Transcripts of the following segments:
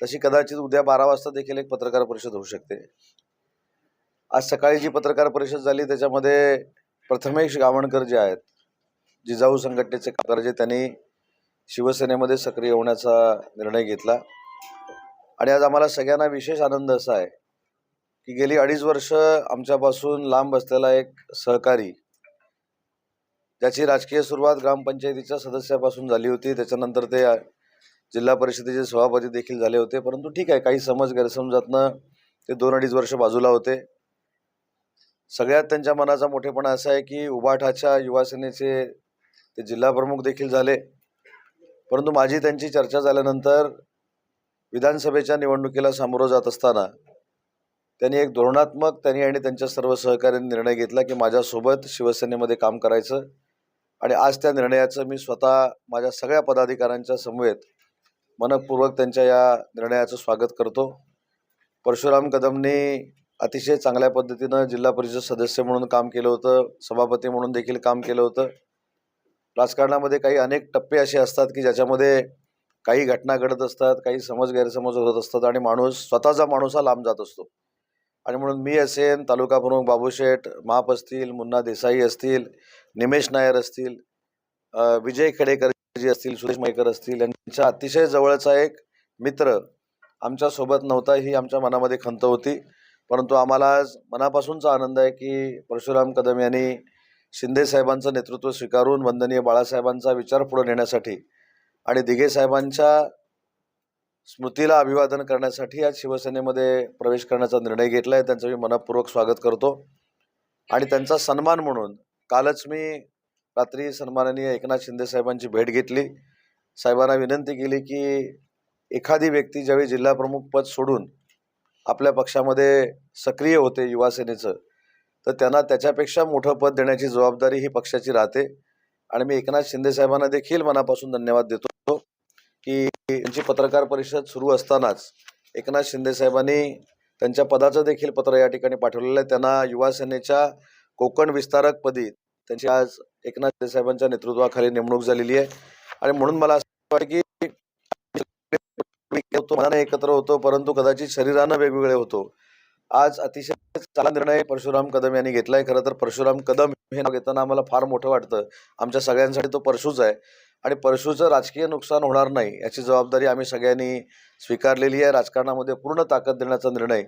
तशी कदाचित उद्या 12 वाजता देखील एक पत्रकार परिषद होऊ शकते. आज सकाळी जी पत्रकार परिषद झाली त्याच्यामध्ये प्रथमेश गावणकर जे आहेत, जिजाऊ संघटनेचे कार्यकर्ते, त्यांनी शिवसेनेमध्ये सक्रिय होण्याचा निर्णय घेतला. आणि आज आम्हाला सगळ्यांना विशेष आनंद असा आहे की गेली 2.5 वर्ष आमच्यापासून लांब असलेला एक सहकारी, ज्याची राजकीय सुरुवात ग्रामपंचायतीच्या सदस्यापासून झाली होती, त्याच्यानंतर ते जिल्हा परिषदेचे सभापती देखील झाले होते. परंतु ठीक आहे, काही समज गैरसमजातनं ते 2-2.5 वर्ष बाजूला होते. सगळ्यात त्यांच्या मनाचा मोठेपणा असा आहे की उबाठाच्या युवासेनेचे ते जिल्हा प्रमुख देखील झाले. परंतु माझी त्यांची चर्चा झाल्यानंतर विधानसभेच्या निवडणुकीला सामोरं जात असताना त्यांनी एक धोरणात्मक आणि त्यांच्या सर्व सहकाऱ्यांनी निर्णय घेतला की माझ्यासोबत शिवसेनेमध्ये काम करायचं. आणि आज त्या निर्णयाचं मी स्वतः माझ्या सगळ्या पदाधिकाऱ्यांच्या समवेत मनपूर्वक त्यांच्या या निर्णयाचं स्वागत करतो. परशुराम कदमनी अतिशय चांगल्या पद्धतीनं जिल्हा परिषद सदस्य म्हणून काम केलं होतं, सभापती म्हणून देखील काम केलं होतं. राजकारणामध्ये काही अनेक टप्पे असे असतात की ज्याच्यामध्ये काही घटना घडत असतात, काही समज गैरसमज होत असतात आणि स्वतःचा माणूस हा लांब जात असतो. आणि म्हणून मी असेन, तालुका प्रमुख बाबूशेठ माप असतील, मुन्ना देसाई असतील, निमेश नायर असतील, विजय खेडेकर जी असतील, सुरेश मयेकर असतील, यांच्या अतिशय जवळचा एक मित्र आमच्यासोबत नव्हता, ही आमच्या मनामध्ये खंत होती. परंतु आम्हाला आज मनापासूनचा आनंद आहे की परशुराम कदम यांनी शिंदे साहेबांचं नेतृत्व स्वीकारून वंदनीय बाळासाहेबांचा विचार पुढे नेण्यासाठी आणि दिघे साहेबांच्या स्मृतीला अभिवादन करण्यासाठी आज शिवसेनेमध्ये प्रवेश करण्याचा निर्णय घेतला आहे. त्यांचं मी मनपूर्वक स्वागत करतो. आणि त्यांचा सन्मान म्हणून कालच मी रात्री सन्माननीय एकनाथ शिंदे साहेबांची भेट घेतली. साहेबांना विनंती केली की एखादी व्यक्ती ज्यावेळी जिल्हा प्रमुख पद सोडून आपल्या पक्षामध्ये सक्रिय होते युवासेनेचं, तर त्यांना त्याच्यापेक्षा मोठं पद देण्याची जबाबदारी ही पक्षाची राहते. आणि मी एकनाथ शिंदे साहेबांना देखील मनापासून धन्यवाद देतो की त्यांची पत्रकार परिषद सुरू असतानाच एकनाथ शिंदे साहेबांनी त्यांच्या पदाचं देखील पत्र या ठिकाणी पाठवलेलं आहे. त्यांना युवासेनेच्या कोकण विस्तारक पदी त्यांची आज एकनाथ शिंदे साहेबांच्या नेतृत्वाखाली नेमणूक झालेली आहे. आणि म्हणून मला असं वाटतं की मनाने एकत्र होतो, परंतु कदाचित शरीरानं वेगवेगळे होतो. आज अतिशय चांगला निर्णय परशुराम कदम यांनी घेतलाय. खरं तर परशुराम कदम हे नाव घेताना आम्हाला फार मोठं वाटतं. आमच्या सगळ्यांसाठी तो परशुच आहे आणि परशुचं राजकीय नुकसान होणार नाही याची जबाबदारी आम्ही सगळ्यांनी स्वीकारलेली आहे. राजकारणामध्ये पूर्ण ताकद देण्याचा निर्णय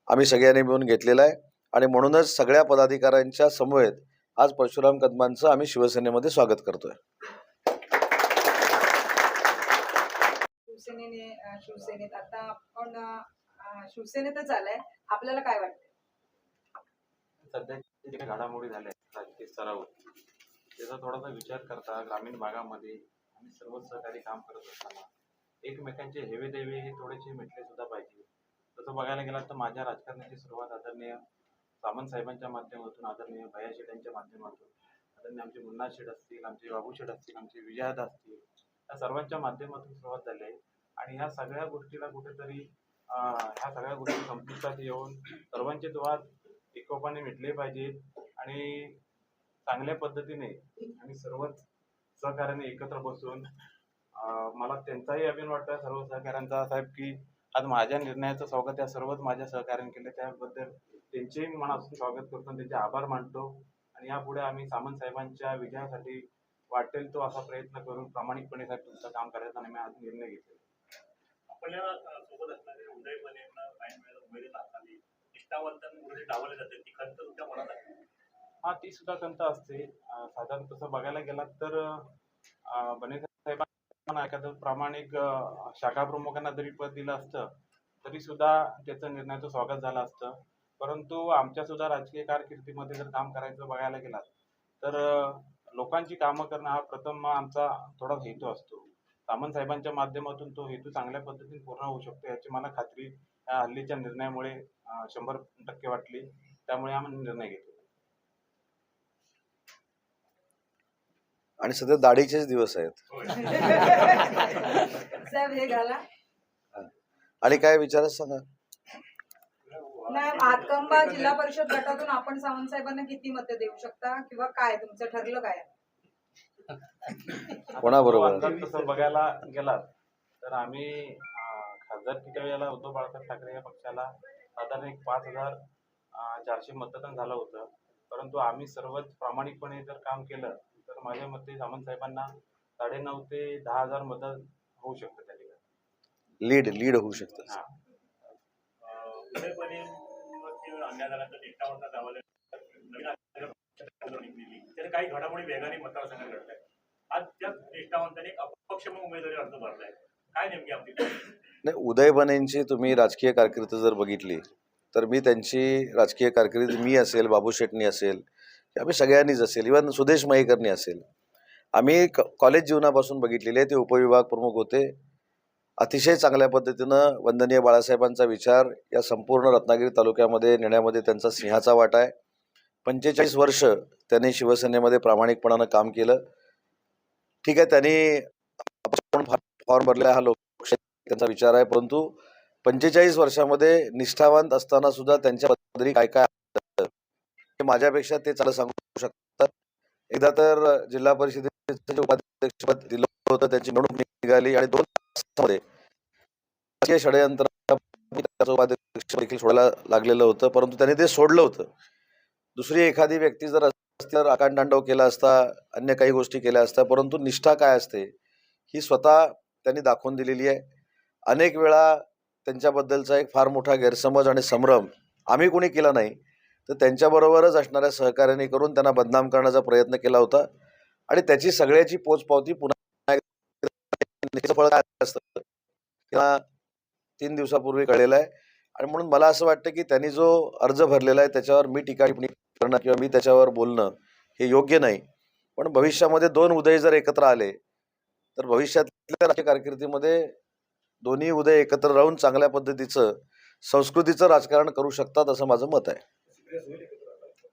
आम्ही सगळ्यांनी मिळून घेतलेला आहे. आणि म्हणूनच सगळ्या पदाधिकाऱ्यांच्या समवेत आज परशुराम कदमांचं आम्ही शिवसेनेमध्ये स्वागत करतोय. शिवसेनेत आता आपण शिवसेनेतच आलाय, आपल्याला काय वाटतं? सध्या जे काही घडामोडी झाल्या राजकीय स्तरावर त्याचा थोडासा विचार करता ग्रामीण भागामध्ये आम्ही सर्व सहकारी काम करत असताना एकमेकांचे हेवे देवे हे थोडेसे मिटले सुद्धा पाहिजे. तसं बघायला गेलं तर माझ्या राजकारणाची सुरुवात आदरणीय सामंत साहेबांच्या माध्यमातून, आदरणीय भैया शेठ यांच्या माध्यमातून, आदरणीय आमचे मुन्ना शेठ असतील, आमचे बाबू शेठ असतील, आमचे विजयादा असतील, या सर्वांच्या माध्यमातून सुरुवात झाली आहे. आणि ह्या सगळ्या गोष्टीला कुठेतरी ह्या सगळ्या गोष्टी संपुष्टात येऊन सर्वांचे वाद एकोपाने मिटले पाहिजेत आणि चांगल्या पद्धतीने आणि सर्वच सहकार्याने एकत्र बसून मला त्यांचाही अभिमान वाटतं सर्व सहकाऱ्यांचा साहेब की आज माझ्या निर्णयाचं स्वागत या सर्वच माझ्या सहकार्याने केलं, त्याबद्दल त्यांचेही मनापासून स्वागत करतो आणि त्यांचे आभार मानतो. आणि यापुढे आम्ही सामंत साहेबांच्या विजयासाठी वाटेल तो असा प्रयत्न करून प्रामाणिकपणे साहेब तुमचं काम करायचा आणि मी आज निर्णय घेतला. आपल्या सोबत असणारे उदयमनेंना काही वेळेला उमेदवारी दाखवली, निष्ठावंतांमध्ये डावले जाते, ती खंत तुमच्या मनात आहे? हा, ती सुद्धा खंत असते. साधारण तसं बघायला गेलात तर बने साहेबांना एखादं प्रामाणिक शाखा प्रमुखांना जरी पद दिलं असतं तरी सुद्धा त्याचं निर्णयाचं स्वागत झालं असतं. परंतु आमच्या सुद्धा राजकीय कारकिर्दीमध्ये जर काम करायचं बघायला गेलात तर लोकांची कामं करणं हा प्रथम आमचा थोडा हेतू असतो. सामंत साहेबांच्या माध्यमातून तो हेतू चांगल्या पद्धतीने पूर्ण होऊ शकतो याची मला खात्री या हल्लीच्या निर्णयामुळे 100% वाटली. त्यामुळे आम्ही निर्णय घेतला. आणि सध्या दाढीचेच दिवस आहेत. साहेब हे घाला. आणि काय विचार सांगा. नाही, हातकंबा जिल्हा परिषद गटातून आपण सावंत साहेबांना किती मतं देऊ शकता किंवा काय तुमचं ठरलं काय? कोणाबरोबर? तसं बघायला गेलात तर आम्ही खासदारकीच्या वेळेला उद्धव बाळासाहेब ठाकरे या पक्षाला साधारण एक 5,400 मतदान झालं होतं. परंतु आम्ही सर्वच प्रामाणिकपणे जर काम केलं तर माझ्या मते सामंत साहेबांना 9.5 ते 10,000 मतं होऊ शकतं त्या ठिकाणी. लीड होऊ शकतं. हा. उदय बनेंवरती अन्याय झाल्यानंतर निष्ठावंत गावाला नवीन आलेल्या दिली त्याने काही घडामोडी वेगाने मतदारसंघात घडल्या. आज त्या निष्ठावंतांनी एक अपक्ष म्हणून उमेदवारी अर्ज भरलाय. काय नेमकी आपली नाही, उदय बनेंची तुम्ही राजकीय कारकीर्द जर बघितली तर मी त्यांची राजकीय कारकीर्द मी असेल, बाबू शेटणी असेल, आम्ही सगळ्यांनीच असेल, इव्हन सुदेश मयेकरनी असेल, आम्ही कॉलेज जीवनापासून बघितलेले आहे. ते उपविभाग प्रमुख होते. अतिशय चांगल्या पद्धतीनं वंदनीय बाळासाहेबांचा विचार या संपूर्ण रत्नागिरी तालुक्यामध्ये नेण्यामध्ये त्यांचा सिंहाचा वाटा आहे. 45 वर्ष त्यांनी शिवसेनेमध्ये प्रामाणिकपणानं काम केलं. ठीक आहे, त्यांनी फॉर्म भरला, हा लोकशाही त्यांचा विचार आहे, परंतु 45 वर्षामध्ये निष्ठावंत असताना सुद्धा त्यांच्या पदरी काय काय आलं, हे माझ्यापेक्षा ते चांगलं सांगू शकतात. एकदा तर जिल्हा परिषदेचे उपाध्यक्षपद दिलं होतं, त्यांची निवडणूक निघाली आणि 2 तासामध्ये षडयंत्र उपाध्यक्ष देखील सोडायला लागलेलं होतं, परंतु त्यांनी ते सोडलं होतं. दुसरी एखादी व्यक्ती जर असती तर आकांडतांडव केला असता, अन्य काही गोष्टी केल्या असत्या, परंतु निष्ठा काय असते ही स्वतः त्यांनी दाखवून दिलेली आहे. अनेक वेळा त्यांच्याबद्दलचा एक फार मोठा गैरसमज आणि संभ्रम आम्ही कोणी केला नाही, तर त्यांच्याबरोबरच असणाऱ्या सहकार्याने करून त्यांना बदनाम करण्याचा प्रयत्न केला होता आणि त्याची सगळ्याची पोचपावती पुन्हा फळ काय असतं किंवा 3 दिवसापूर्वी कळलेलं आहे. आणि म्हणून मला असं वाटतं की त्यांनी जो अर्ज भरलेला आहे त्याच्यावर मी टीका टिप्पणी करणं किंवा मी त्याच्यावर बोलणं हे योग्य नाही. पण भविष्यामध्ये 2 उदय जर एकत्र आले तर भविष्यातल्या राजकीय कारकिर्दीमध्ये दोन्ही उदय एकत्र राहून चांगल्या पद्धतीचं संस्कृतीचं राजकारण करू शकतात असं माझं मत आहे.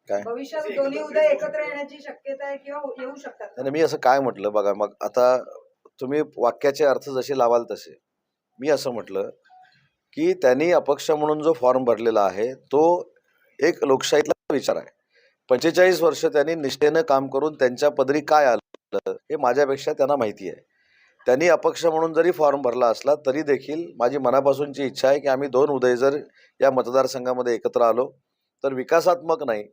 काय भविष्यात दोन्ही उदय एकत्र येण्याची शक्यता आहे किंवा येऊ शकतात. आणि मी असं काय म्हटलं बघा, मग आता तुम्ही वाक्याचे अर्थ जसे लावाल तसे. मी असं म्हटलं की त्यांनी अपक्ष म्हणून जो फॉर्म भरलेला आहे तो एक लोकशाहीतला विचार आहे. 45 वर्ष त्यांनी निष्ठेनं काम करून त्यांच्या पदरी काय आलं हे माझ्यापेक्षा त्यांना माहिती आहे. त्यांनी अपक्ष म्हणून जरी फॉर्म भरला असला तरी देखील माझी मनापासूनची इच्छा आहे की आम्ही 2 उदय जर या मतदारसंघामध्ये एकत्र आलो तर विकासात्मक नाही,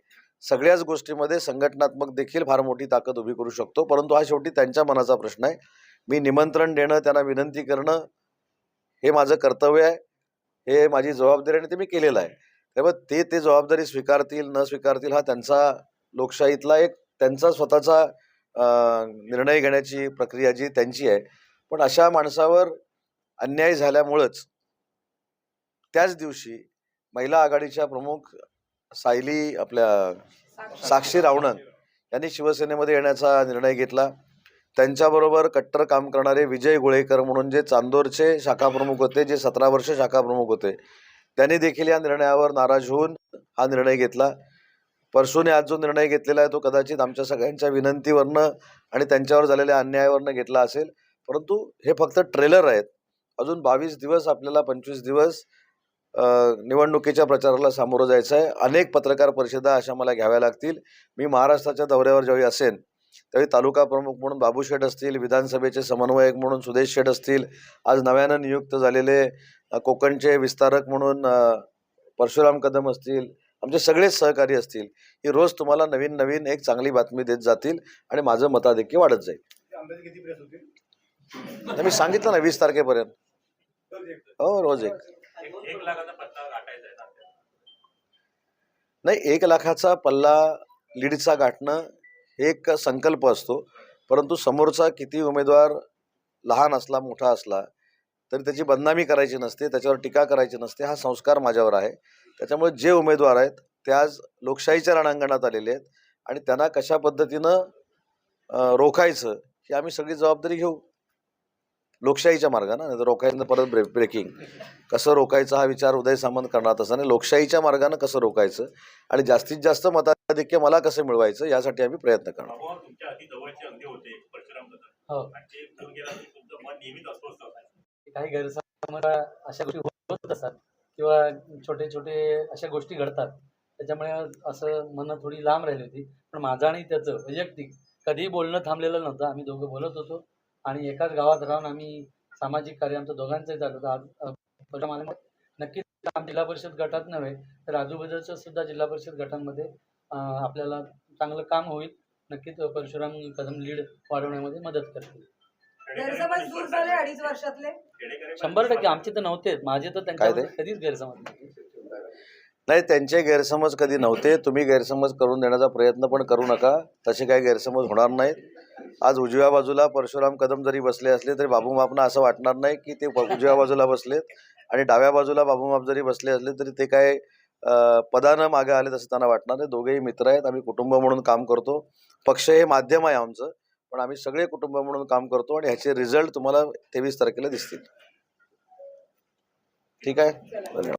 सगळ्याच गोष्टीमध्ये संघटनात्मक देखील फार मोठी ताकद उभी करू शकतो. परंतु हा शेवटी त्यांच्या मनाचा प्रश्न आहे. मी निमंत्रण देणं, त्यांना विनंती करणं हे माझं कर्तव्य आहे, हे माझी जबाबदारी आणि ते मी केलेलं आहे. त्यामुळे ते जबाबदारी स्वीकारतील न स्वीकारतील हा त्यांचा लोकशाहीतला एक त्यांचा स्वतःचा निर्णय घेण्याची प्रक्रिया जी त्यांची आहे. पण अशा माणसावर अन्याय झाल्यामुळंच त्याच दिवशी महिला आघाडीच्या प्रमुख सायली साक्षी रावणन यांनी शिवसेनेमध्ये येण्याचा निर्णय घेतला. त्यांच्याबरोबर कट्टर काम करणारे विजय गोळेकर म्हणून जे चांदोरचे शाखा प्रमुख होते, जे 17 वर्ष शाखा प्रमुख होते, त्यांनी देखील या निर्णयावर नाराज होऊन हा निर्णय घेतला. परसूने आज जो निर्णय घेतलेला आहे तो कदाचित आमच्या सगळ्यांच्या विनंतीवरनं आणि त्यांच्यावर झालेल्या अन्यायावरनं घेतला असेल. परंतु हे फक्त ट्रेलर आहेत. अजून 22 दिवस आपल्याला 25 दिवस निवडणुकीच्या प्रचाराला सामोरं जायचं आहे. अनेक पत्रकार परिषदा अशा मला घ्याव्या लागतील. मी महाराष्ट्राच्या दौऱ्यावर ज्यावेळी असेन त्यावेळी तालुका प्रमुख म्हणून बाबू शेठ असतील, विधानसभेचे समन्वयक म्हणून सुदेश शेठ असतील, आज नव्यानं नियुक्त झालेले कोकणचे विस्तारक म्हणून परशुराम कदम असतील, आमचे सगळेच सहकारी असतील. ही रोज तुम्हाला नवीन नवीन एक चांगली बातमी देत जातील आणि माझं मताधिक्य वाढत जाईल. मी सांगितलं ना 20 तारखेपर्यंत. हो, रोज एक. 1 लाखाचा पत्ता गाठायचा आहे ना. नाही, 1 लाखाचा पल्ला लीडचा गाठणं हे एक संकल्प असतो, परंतु समोरचा किती उमेदवार लहान असला मोठा असला तरी त्याची बदनामी करायची नसते, त्याच्यावर टीका करायची नसते. हा संस्कार माझ्यावर आहे. त्याच्यामुळे जे उमेदवार आहेत ते आज लोकशाहीच्या रणांगणात आलेले आहेत आणि त्यांना कशा पद्धतीनं रोखायचं ही आम्ही सगळी जबाबदारी घेऊ. लोकशाहीच्या मार्गानं, नाही तर रोखायचं परत ब्रेकिंग कसं रोखायचं हा विचार उदय सामंत करणार. तसं नाही, लोकशाहीच्या मार्गानं कसं रोखायचं आणि जास्तीत जास्त मताधिक्य मला कसं मिळवायचं यासाठी आम्ही प्रयत्न करणार. बाबा, तुमच्या अति जवळचे अंधे होते परशुराम कदम. हो. आणि ते घेऊन गेला की तुमचं मन नेहमीच अस्वस्थ असायचं. काही गैरसमज अशा गोष्टी होत असतात किंवा छोटे छोटे अशा गोष्टी घडतात. त्याच्यामुळे असं मन थोडी लांब राहिली होती. पण माझं आणि त्याचं वैयक्तिक कधीही बोलणं थांबलेलं नव्हतं. आम्ही दोघं बोलत होतो आणि एकाच गावात राहून आम्ही सामाजिक कार्य आमचं दोघांचंही चालू होतं. आज परशुराम आल्यामुळे नक्कीच जिल्हा परिषद गटात नव्हे तर आजूबाजूच्या सुद्धा जिल्हा परिषद गटांमध्ये आपल्याला चांगलं काम होईल. नक्कीच परशुराम कदम लीड वाढवण्यामध्ये मदत करतील. गैरसमज दूर झाले 2.5 वर्षातले. 100% आमचे तर नव्हतेच, माझे तर त्यांच्याबद्दल कधीच गैरसमज नाही. नाही, त्यांचे गैरसमज कधी नव्हते. तुम्ही गैरसमज करून देण्याचा प्रयत्न पण करू नका. तसे काही गैरसमज होणार नाहीत. आज उजव्या बाजूला परशुराम कदम जरी बसले असले तरी बाबूमापना असं वाटणार नाही की ते उजव्या बाजूला बसलेत आणि डाव्या बाजूला बाबूमाप जरी बसले असले तरी ते काय पदानं मागे आले तसं त्यांना वाटणार नाही. दोघेही मित्र आहेत. आम्ही कुटुंब म्हणून काम करतो. पक्ष हे माध्यम आहे आमचं, पण आम्ही सगळे कुटुंब म्हणून काम करतो आणि ह्याचे रिझल्ट तुम्हाला 23 तारखेला दिसतील. ठीक आहे, धन्यवाद.